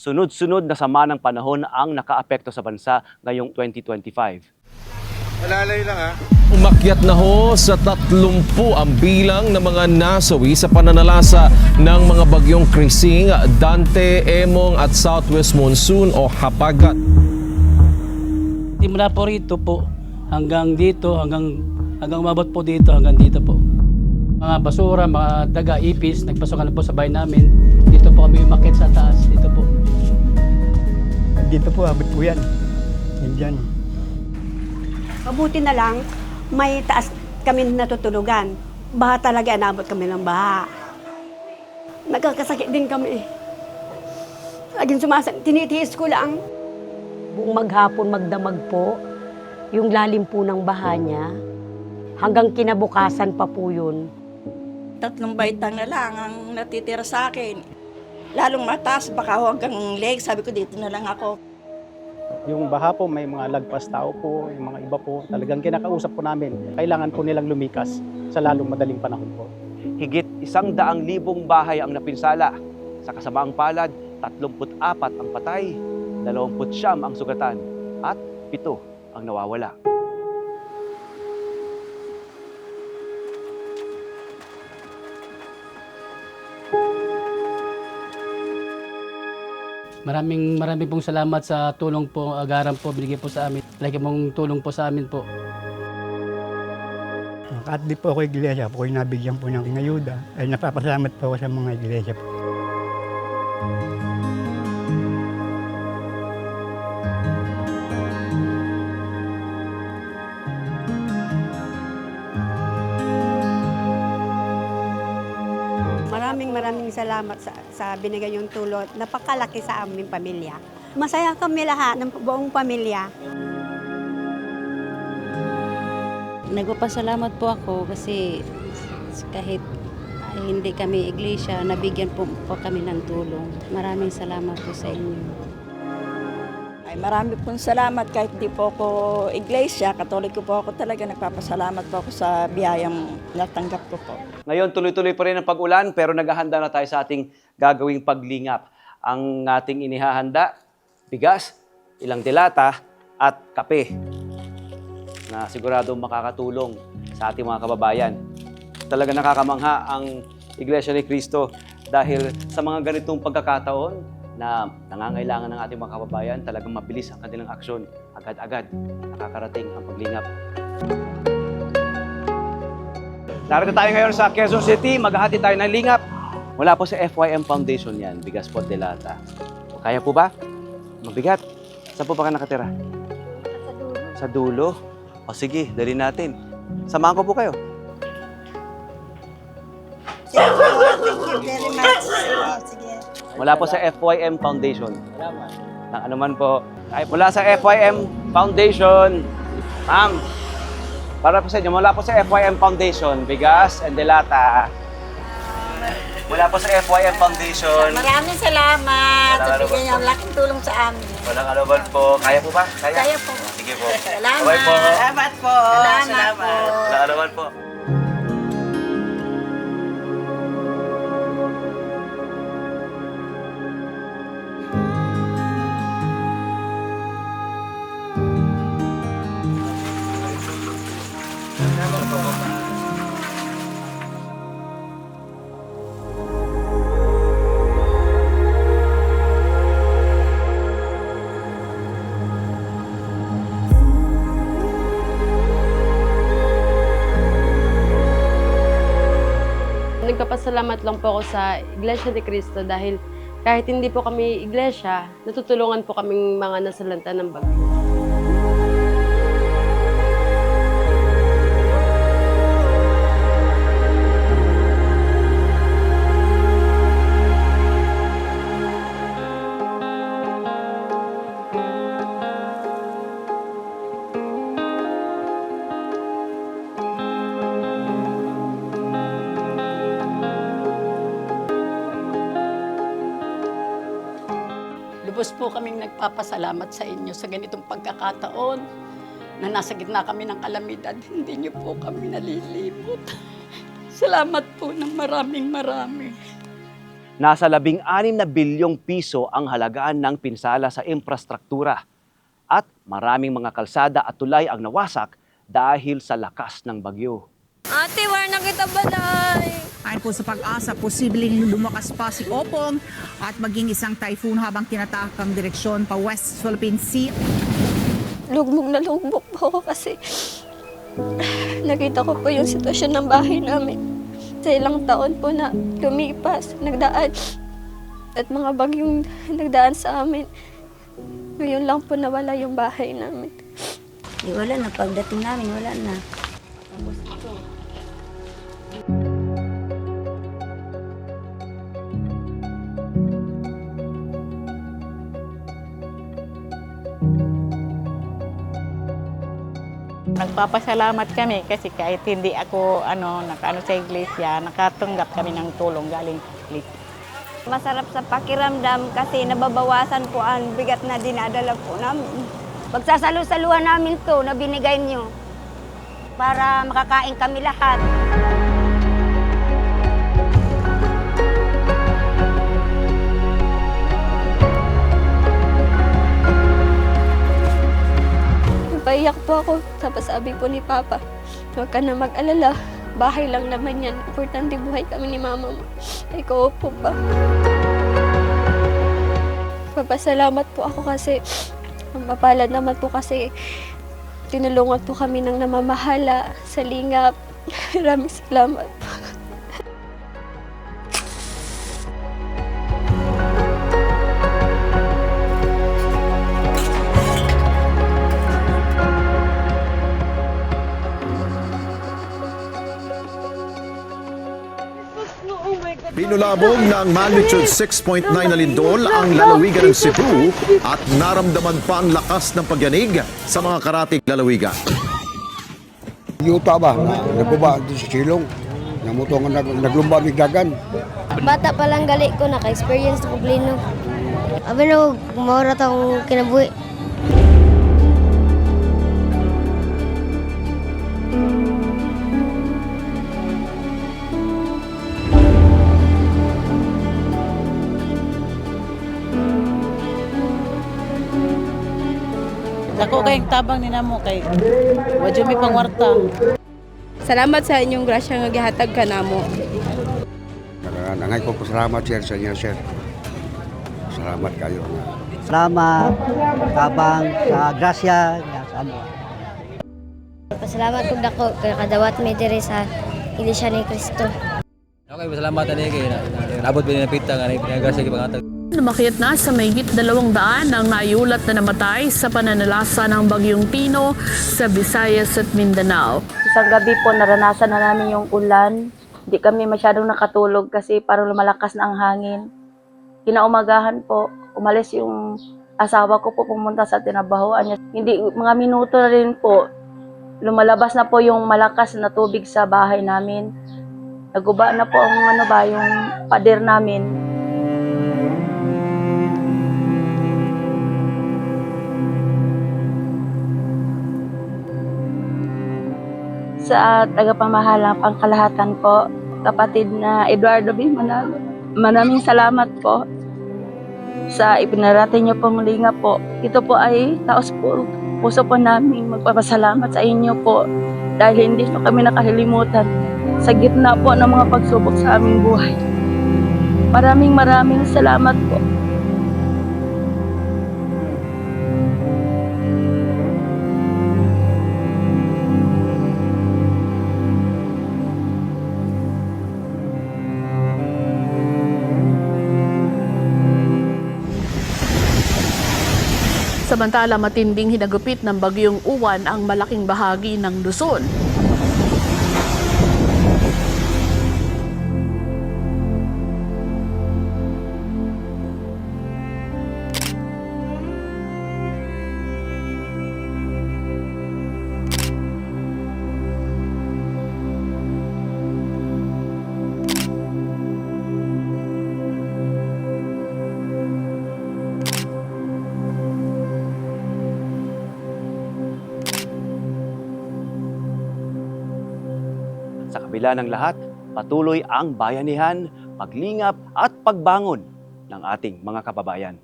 Sunod-sunod na sama ng panahon ang nakaapekto sa bansa ngayong 2025. Malalay lang ha. Umakyat na ho sa 30 ang bilang ng mga nasawi sa pananalasa ng mga bagyong Krising, Dante, Emong at Southwest Monsoon o Habagat. Simula po rito po hanggang dito, hanggang umabot po dito, hanggang dito po. Mga basura, mga daga, ipis, nagpasokan na po sa bahay namin. Dito po kami umakyat sa taas, dito po. Dito po, abot po yan. Yan dyan. Mabuti na lang, may taas kami natutulugan. Baha talaga, inabot kami ng baha. Nagkakasakit din kami. Laging tinitiis ko lang. Buong maghapon magdamag po, yung lalim po ng baha niya. Hanggang kinabukasan pa po yun. 3 baitang na lang ang natitira sa akin. Lalong mataas, baka hanggang leg, sabi ko dito na lang ako. Yung baha po, may mga lagpas tao po, yung mga iba po, talagang kinakausap po namin. Kailangan po nilang lumikas sa lalong madaling panahon po. Higit 100,000 bahay ang napinsala. Sa kasamaang palad, 34 ang patay, 29 ang sugatan, at 7 ang nawawala. Maraming pong salamat sa tulong po, agaran po, binigay po sa amin. Lagi mong tulong po sa amin po. Kahit di po ako iglesia, po yung nabigyan po ng ayuda, ay napapasalamat po ako sa mga iglesia po. Maraming salamat sa binigay yung tulong. Napakalaki sa aming pamilya. Masaya kami lahat ng buong pamilya. Nagpapasalamat po ako kasi kahit hindi kami iglesia, nabigyan po kami ng tulong. Maraming salamat po sa inyo. Ay, marami pong salamat kahit di po ako iglesia, katoliko po ako talaga, nagpapasalamat po ako sa biyayang natanggap ko po. Ngayon, tuloy-tuloy pa rin ang pag-ulan pero naghahanda na tayo sa ating gagawing paglingap. Ang ating inihahanda, bigas, ilang delata at kape na siguradong makakatulong sa ating mga kababayan. Talaga nakakamangha ang Iglesia ni Cristo dahil sa mga ganitong pagkakataon na nangangailangan ng ating mga kababayan, talagang mabilis ang kanilang aksyon. Agad-agad nakakarating ang paglingap. Narito tayo ngayon sa Quezon City. Maghahati tayo ng lingap. Mula po sa FYM Foundation yan, bigas po delata. Kaya po ba? Mabigat. Saan po ba ka nakatira? Sa dulo. O sige, dali natin. Samahan ko po kayo. Thank you very much. Sige. Mula po sa FYM Foundation. Ng anuman po. Ay, mula sa FYM Foundation. Ma'am, para po sa inyo, mula po sa FYM Foundation, bigas and delata. Mula po sa FYM Foundation. Maraming salamat. Walang Bigyan niyo ang laking tulong sa amin. Walang anuman po. Kaya po ba? Kaya po. Sige po. Salamat. Bye po. Salamat po. Salamat po. Walang anuman po. Nagpapasalamat lang po ako sa Iglesia ni Cristo dahil kahit hindi po kami iglesia, natutulungan po kaming mga nasalanta ng bagyo. Lubos po kaming nagpapasalamat sa inyo sa ganitong pagkakataon na nasa gitna kami ng kalamidad. Hindi niyo po kami nalilimot. Salamat po ng maraming marami. Nasa 16 na bilyong piso ang halagaan ng pinsala sa infrastruktura at maraming mga kalsada at tulay ang nawasak dahil sa lakas ng bagyo. Ate, wala na kita balay. Ayon po sa Pag-asa, posibleng lumakas pa si Opong at maging isang typhoon habang tinatakang direksyon pa West Philippine Sea. Lugmok na lugmok po ako kasi nakita ko po yung sitwasyon ng bahay namin. Sa ilang taon po na lumipas, nagdaan at mga bagyong nagdaan sa amin. Ngayon lang po nawala yung bahay namin. Wala na, pagdating namin, wala na. Nagpapasalamat kami kasi kahit hindi ako sa iglesia, nakatanggap kami ng tulong galing iglesia. Masarap sa pakiramdam kasi nababawasan po ang bigat na dinadala po namin. Pagsasalo-saluhan namin to na binigay nyo para makakain kami lahat. Paiyak po ako, tapos sabi po ni Papa, huwag ka na mag-alala, bahay lang naman yan. Importante buhay kami ni Mama mo. Ikaw po ba? Papasalamat po ako kasi, ang mapalad naman po kasi, tinulungan po kami ng namamahala sa lingap. Maraming salamat po. Pinulabog ng magnitude 6.9 na lindol ang lalawigan ng Cebu at naramdaman pa ang lakas ng pagyanig sa mga karatig lalawigan. Yuta ba? Nagbuba doon sa silong. Namuto nga naglumba migdagan. Bata pa lang gali ko, naka-experience na kublino. Abi no, kumawara taong kinabuhi. Ako kayong tabang ni namo kay wadyo mi pangwarta. Salamat sa inyong grasya nga gihatag ka namo. Nangay ko pasalamat sir sa inyo sir. Salamat kayo. Salamat, tabang, sa grasya, sa ano. Pasalamat kong dako kay kadawat mi diri sa Iglesia ni Cristo. Okay, salamat ani kay nabot bin napita nga pinagrasya gipangatag. Lumakit na sa mahigit 200 ang nayulat na namatay sa pananalasa ng Bagyong Tino sa Visayas at Mindanao. Isang gabi po, naranasan na namin yung ulan. Hindi kami masyadong nakatulog kasi parang lumalakas na ang hangin. Kinaumagahan po, umalis yung asawa ko po pumunta sa tinabahoan niya. Hindi, mga minuto na rin po, lumalabas na po yung malakas na tubig sa bahay namin. Naguba na po ang yung pader namin. Sa tagapamahalang pangkalahatan po, kapatid na Eduardo B. Manago. Maraming salamat po sa ipinarating niyo pong linga po. Ito po ay taos po, puso po namin magpapasalamat sa inyo po dahil hindi po kami nakahilimutan sa gitna po ng mga pagsubok sa aming buhay. Maraming salamat po. Samantala, matinding hinagupit ng Bagyong Uwan ang malaking bahagi ng Luzon. Sa kabila ng lahat, patuloy ang bayanihan, paglingap at pagbangon ng ating mga kababayan.